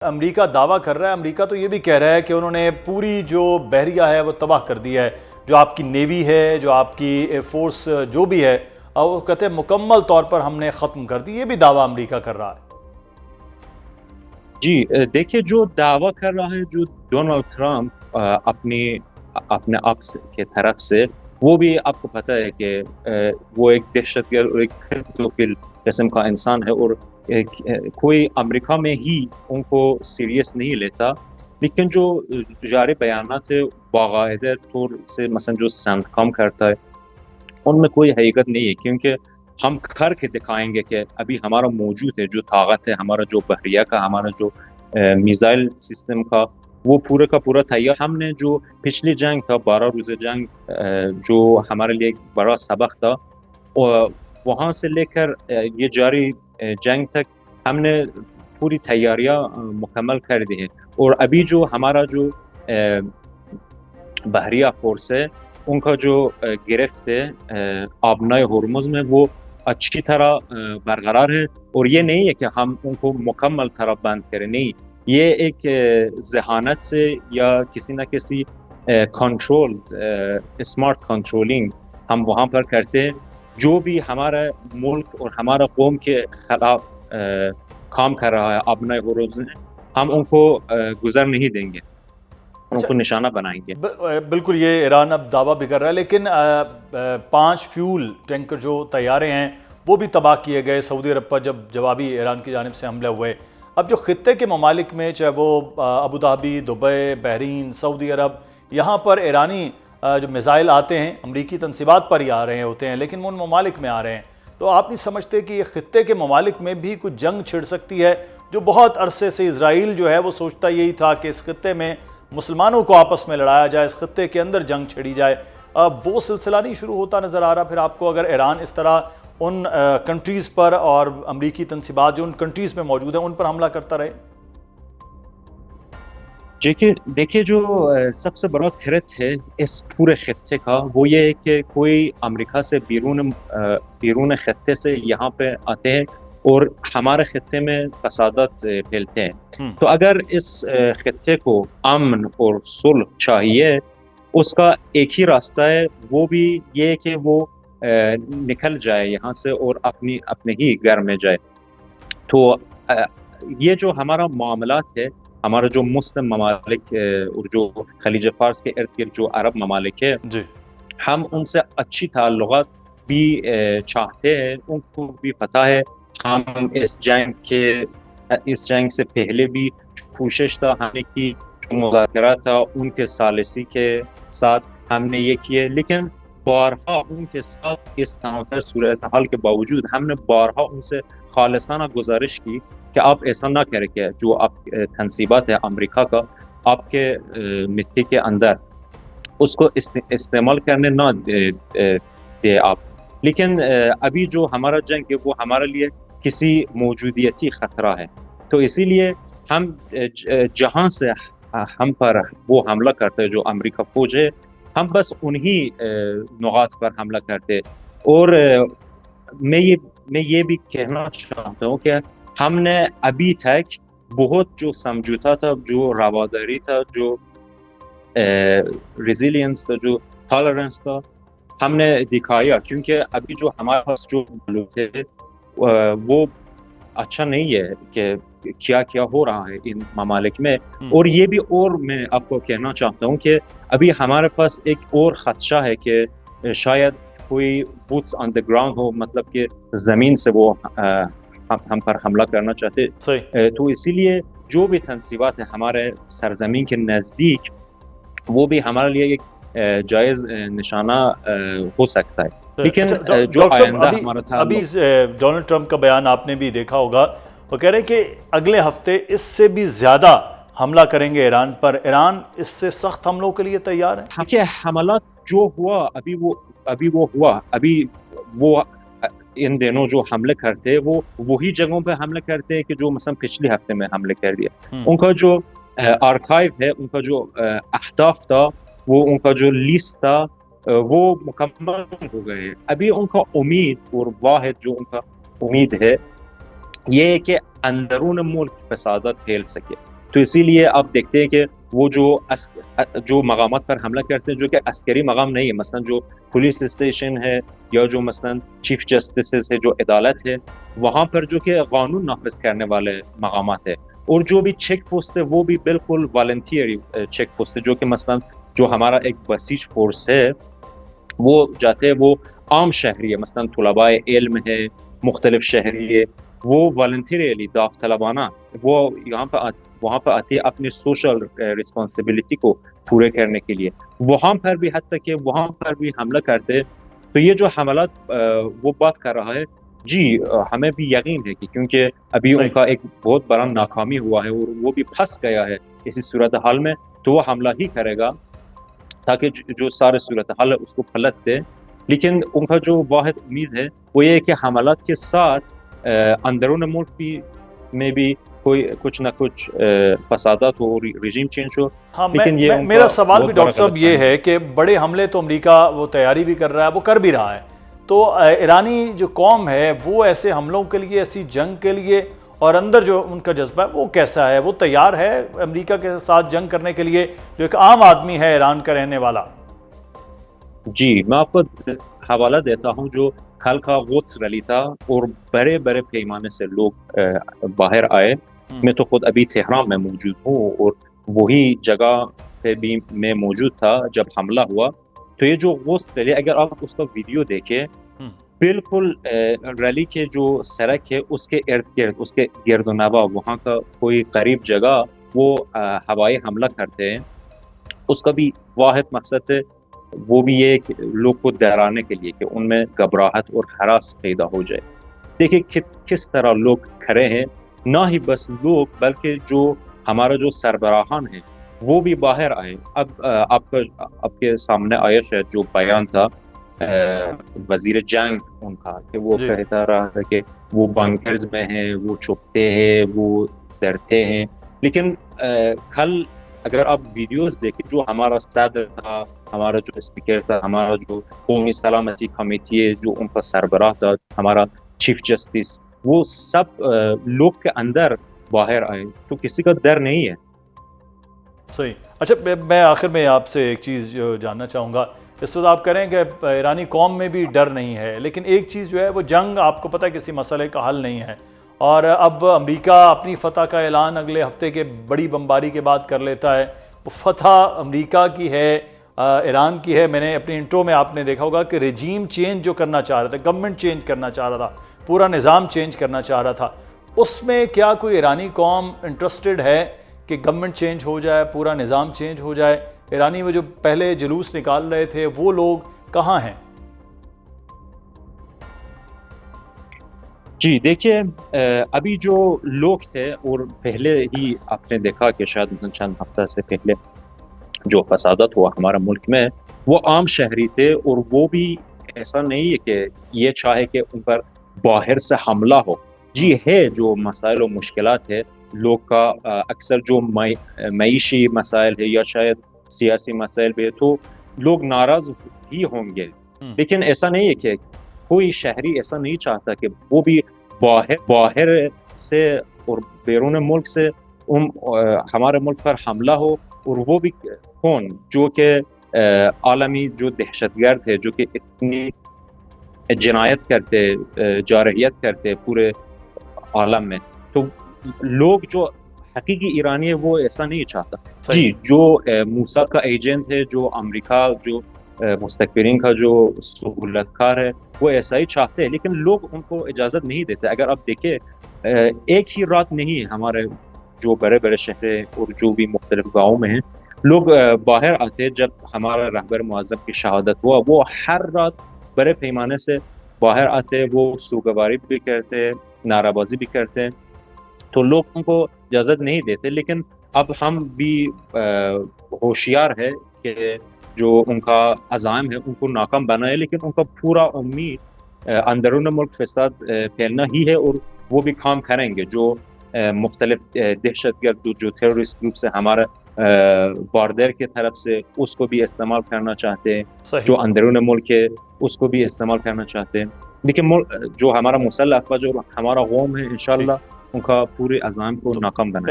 امریکہ دعویٰ کر رہا ہے، امریکہ تو یہ بھی کہہ رہا ہے کہ انہوں نے پوری جو بحریہ ہے وہ تباہ کر دیا ہے، جو آپ کی نیوی ہے، جو آپ کی ایئر فورس جو بھی ہے، اور وہ کہتے ہیں مکمل طور پر ہم نے ختم کر دی. یہ بھی دعویٰ امریکہ کر رہا ہے. جی دیکھیے، جو دعویٰ کر رہا ہے جو ڈونلڈ ٹرمپ اپنے آپ کے طرف سے، وہ بھی آپ کو پتہ ہے کہ وہ ایک دہشت گرد اور ایک خنزوفل قسم کا انسان ہے، اور کوئی امریکہ میں ہی ان کو سیریس نہیں لیتا. لیکن جو جاری بیانات ہے باقاعدہ طور سے مثلا جو سند کم کرتا ہے، ان میں کوئی حقیقت نہیں ہے، کیونکہ ہم کر کے دکھائیں گے کہ ابھی ہمارا موجود ہے جو طاقت ہے، ہمارا جو بحریہ کا، ہمارا جو میزائل سسٹم کا، وہ پورے کا پورا تیار. ہم نے جو پچھلی جنگ تھا، 12 روزہ جنگ، جو ہمارے لیے ایک بڑا سبق تھا، وہاں سے لے کر یہ جاری جنگ تک ہم نے پوری تیاریاں مکمل کر دی ہیں. اور ابھی جو ہمارا جو بحریہ فورس ہے، ان کا جو گرفت ہے آبنائے ہرمز میں، وہ اچھی طرح برقرار ہے. اور یہ نہیں ہے کہ ہم ان کو مکمل طرح بند کریں، نہیں، یہ ایک ذہانت سے یا کسی نہ کسی کنٹرول، اسمارٹ کنٹرولنگ ہم وہاں پر کرتے ہیں. جو بھی ہمارا ملک اور ہمارا قوم کے خلاف کام کر رہا ہے آبنائے ہرمز میں، ہم ان کو گزر نہیں دیں گے، ان کو نشانہ بنائیں گے. بالکل، یہ ایران اب دعویٰ بھی کر رہا ہے، لیکن 5 فیول ٹینکر جو طیارے ہیں وہ بھی تباہ کیے گئے سعودی عرب پر جب جوابی ایران کی جانب سے حملے ہوئے. اب جو خطے کے ممالک میں، چاہے وہ ابوظہبی، دبئی، بحرین، سعودی عرب، یہاں پر ایرانی جو میزائل آتے ہیں امریکی تنصیبات پر ہی آ رہے ہوتے ہیں، لیکن وہ ان ممالک میں آ رہے ہیں. تو آپ نہیں سمجھتے کہ یہ خطے کے ممالک میں بھی کچھ جنگ چھڑ سکتی ہے؟ جو بہت عرصے سے اسرائیل جو ہے وہ سوچتا یہی تھا کہ اس خطے میں مسلمانوں کو آپس میں لڑایا جائے، اس خطے کے اندر جنگ چھڑی جائے. اب وہ سلسلہ نہیں شروع ہوتا نظر آ رہا پھر آپ کو، اگر ایران اس طرح ان کنٹریز پر اور امریکی تنصیبات جو ان کنٹریز میں موجود ہیں ان پر حملہ کرتا رہے؟ دیکھیے، جو سب سے بڑا تھریٹ ہے اس پورے خطے کا، وہ یہ ہے کہ کوئی امریکہ سے بیرون خطے سے یہاں پہ آتے ہیں اور ہمارے خطے میں فسادات پھیلتے ہیں. تو اگر اس خطے کو امن اور صلح چاہیے، اس کا ایک ہی راستہ ہے، وہ بھی یہ کہ وہ نکل جائے یہاں سے اور اپنے ہی گھر میں جائے. تو یہ جو ہمارا معاملات ہے، ہمارا جو مسلم ممالک اور جو خلیج فارس کے ارد گرد جو عرب ممالک ہے، ہم ان سے اچھی تعلقات بھی چاہتے ہیں. ان کو بھی پتہ ہے ہم اس جنگ سے پہلے بھی کوشش تھا ہم نے کی، جو مذاکرات تھا ان کے ثالثی کے ساتھ ہم نے یہ کیے، لیکن بارہا ان کے ساتھ اس نامور صورتحال کے باوجود ہم نے بارہا ان سے خالصانہ گزارش کی کہ آپ ایسا نہ کریں کہ جو آپ تنصیبات ہے امریکہ کا آپ کے مٹی کے اندر اس کو استعمال کرنے نہ دے آپ. لیکن ابھی جو ہمارا جنگ ہے وہ ہمارے لیے کسی موجودیتی خطرہ ہے. تو اسی لیے ہم جہاں سے ہم پر وہ حملہ کرتے جو امریکہ فوج ہے، ہم بس انہی نقاط پر حملہ کرتے. اور میں یہ بھی کہنا چاہتا ہوں کہ ہم نے ابھی تک بہت جو سمجھوتا تھا، جو رواداری تھا، جو ریزیلینس تھا، جو ٹالرنس تھا، ہم نے دکھایا. کیونکہ ابھی جو ہمارے پاس جو لوگ تھے وہ اچھا نہیں ہے کہ کیا ہو رہا ہے ان ممالک میں. اور یہ بھی، اور میں آپ کو کہنا چاہتا ہوں کہ ابھی ہمارے پاس ایک اور خدشہ ہے کہ شاید کوئی بوٹس آن دی گراؤنڈ ہو، مطلب کہ زمین سے وہ ہم پر حملہ کرنا چاہتے. تو اسی لیے جو بھی تنصیبات ہیں ہمارے سرزمین کے نزدیک، وہ بھی ہمارے لیے ایک جائز نشانہ ہو سکتا ہے. لیکن جو آئندہ ہمارا تھا، ابھی ڈونلڈ ٹرمپ کا بیان آپ نے بھی دیکھا ہوگا، وہ کہہ رہے ہیں کہ اگلے ہفتے اس سے بھی زیادہ حملہ کریں گے ایران پر. ایران اس سے سخت حملوں کے لیے تیار ہے؟ کہ حملات جو ہوا ابھی وہ ہوا، ابھی وہ ان دنوں جو حملے کرتے وہ وہی جگہوں پہ حملے کرتے ہیں کہ جو مثلا پچھلے ہفتے میں حملے کر دیا. ان کا جو آرکائیو ہے، ان کا جو اہداف تھا، وہ ان کا جو لیسٹ تھا، وہ مکمل ہو گئے. ابھی ان کا امید اور واحد جو ان کا امید ہے یہ کہ اندرون ملک فسادات پھیل سکے. تو اسی لیے آپ دیکھتے ہیں کہ وہ جو مقامات پر حملہ کرتے ہیں جو کہ عسکری مقام نہیں ہے، مثلا جو پولیس اسٹیشن ہے یا جو مثلا چیف جسٹس ہے، جو عدالت ہے، وہاں پر جو کہ قانون نافذ کرنے والے مقامات ہے، اور جو بھی چیک پوسٹ ہے وہ بھی بالکل والنٹیئر چیک پوسٹ ہے، جو کہ مثلا جو ہمارا ایک بسیج فورس ہے وہ جاتے ہیں، وہ عام شہری ہے، مثلا طلباء علم ہے، مختلف شہری ہے، وہ والنٹیرلی داوطلبانہ وہ یہاں پہ وہاں پہ آتی ہے اپنی سوشل رسپانسبلٹی کو پورے کرنے کے لیے، وہاں پر بھی حتیٰ کہ وہاں پر بھی حملہ کرتے. تو یہ جو حملات وہ بات کر رہا ہے، جی ہمیں بھی یقین ہے کہ کیونکہ ابھی ان صحیح. کا ایک بہت بڑا ناکامی ہوا ہے اور وہ بھی پھنس گیا ہے اسی صورتحال میں، تو وہ حملہ ہی کرے گا تاکہ جو سارے صورتحال ہے اس کو پلٹ دے. لیکن ان کا جو واحد امید ہے وہ یہ ہے کہ حملات کے ساتھ اندرون ملک میں بھی کوئی کچھ نہ کچھ فسادات ہو، رژیم چینج ہو. ہاں، لیکن یہ ان میرا کا سوال بھی بہت بڑا ڈاکٹر صاحب غلط یہ فہمی ہے کہ بڑے حملے تو امریکہ وہ تیاری بھی کر رہا ہے، وہ کر بھی رہا ہے، تو ایرانی جو قوم ہے وہ ایسے حملوں کے لیے، ایسی جنگ کے لیے، اور اندر جو ان کا جذبہ ہے وہ کیسا ہے؟ وہ تیار ہے امریکہ کے ساتھ جنگ کرنے کے لیے جو ایک عام آدمی ہے ایران کا رہنے والا؟ جی میں آپ کو حوالہ دیتا ہوں جو کل کا قدس ریلی تھا اور بڑے بڑے پیمانے سے لوگ باہر آئے. میں تو خود ابھی تہران میں موجود ہوں اور وہی جگہ پہ بھی میں موجود تھا جب حملہ ہوا. تو یہ جو قدس ریلی، اگر آپ اس کا ویڈیو دیکھیں، بالکل ریلی کے جو سڑک ہے اس کے ارد گرد، اس کے گرد و نواح وہاں کا کوئی قریب جگہ وہ ہوائی حملہ کرتے ہیں. اس کا بھی واحد مقصد ہے، وہ بھی یہ کہ لوگ کو ڈرانے کے لیے کہ ان میں گھبراہٹ اور ہراس پیدا ہو جائے. دیکھیں کس طرح لوگ کھڑے ہیں، نہ ہی بس لوگ بلکہ جو ہمارا جو سربراہان ہے وہ بھی باہر آئے. اب آپ کے سامنے آیا شاید جو بیان تھا وزیر جنگ ان کا، کہ وہ کہتا رہا کہ وہ بنکرز میں ہیں، وہ چھپتے ہیں، وہ ڈرتے ہیں. لیکن کل اگر آپ ویڈیوز دیکھیں، جو ہمارا صدر تھا، ہمارا جو اسپیکر تھا، ہمارا جو قومی سلامتی کمیٹی ہے، جو ان کا سربراہ تھا، ہمارا چیف جسٹس، وہ سب لوگ کے اندر باہر آئے، تو کسی کا ڈر نہیں ہے. صحیح. اچھا، میں آخر میں آپ سے ایک چیز جاننا چاہوں گا. اس وقت آپ کریں کہ ایرانی قوم میں بھی ڈر نہیں ہے، لیکن ایک چیز جو ہے وہ جنگ آپ کو پتہ ہے کسی مسئلے کا حل نہیں ہے، اور اب امریکہ اپنی فتح کا اعلان اگلے ہفتے کے بڑی بمباری کے بعد کر لیتا ہے. وہ فتح امریکہ کی ہے، ایران کی ہے. میں نے اپنی انٹرو میں آپ نے دیکھا ہوگا کہ رجیم چینج جو کرنا چاہ رہا تھا، گورنمنٹ چینج کرنا چاہ رہا تھا، پورا نظام چینج کرنا چاہ رہا تھا، اس میں کیا کوئی ایرانی قوم انٹرسٹڈ ہے کہ گورنمنٹ چینج ہو جائے، پورا نظام چینج ہو جائے؟ ایرانی وہ جو پہلے جلوس نکال رہے تھے وہ لوگ کہاں ہیں؟ جی دیکھیے، ابھی جو لوگ تھے، اور پہلے ہی آپ نے دیکھا کہ شاید چند ہفتہ سے پہلے جو فسادات ہوا ہمارا ملک میں، وہ عام شہری تھے، اور وہ بھی ایسا نہیں ہے کہ یہ چاہے کہ ان پر باہر سے حملہ ہو. جی ہے جو مسائل و مشکلات ہے لوگ کا، اکثر جو معیشی مسائل ہے یا شاید سیاسی مسائل بھی ہے، تو لوگ ناراض ہی ہوں گے. لیکن ایسا نہیں ہے کہ کوئی شہری ایسا نہیں چاہتا کہ وہ بھی باہر سے اور بیرون ملک سے ہمارے ملک پر حملہ ہو. اور وہ بھی کون؟ جو کہ عالمی جو دہشت گرد ہے، جو کہ اتنی جنایت کرتے، جارحیت کرتے پورے عالم میں. تو لوگ جو حقیقی ایرانی ہے وہ ایسا نہیں چاہتا. جی جو موساد کا ایجنٹ ہے، جو امریکہ جو مستکبرین کا جو سہولت کار ہے، وہ ایسا ہی چاہتے ہیں، لیکن لوگ ان کو اجازت نہیں دیتے. اگر آپ دیکھیں، ایک ہی رات نہیں ہے ہمارے جو بڑے بڑے شہر اور جو بھی مختلف گاؤں میں ہیں، لوگ باہر آتے. جب ہمارا رہبر معظم کی شہادت ہوا، وہ ہر رات بڑے پیمانے سے باہر آتے، وہ سوگواری بھی کرتے، نعرہ بازی بھی کرتے. تو لوگ ان کو اجازت نہیں دیتے. لیکن اب ہم بھی ہوشیار ہے کہ جو ان کا عزائم ہے ان کو ناکام بنائے، لیکن ان کا پورا امید اندرون ملک فساد پھیلنا ہی ہے، اور وہ بھی کام کریں گے. جو مختلف دہشت گرد جو ٹیررسٹ گروپس ہیں ہمارے باردر کی طرف سے، اس کو بھی استعمال کرنا چاہتے ہیں. جو اندرون ملک ہے اس کو بھی استعمال کرنا چاہتے ہیں. لیکن جو ہمارا مسلح افواج جو ہمارا قوم ہے، انشاءاللہ ان کا پورے عزائم کو ناکام بنائے.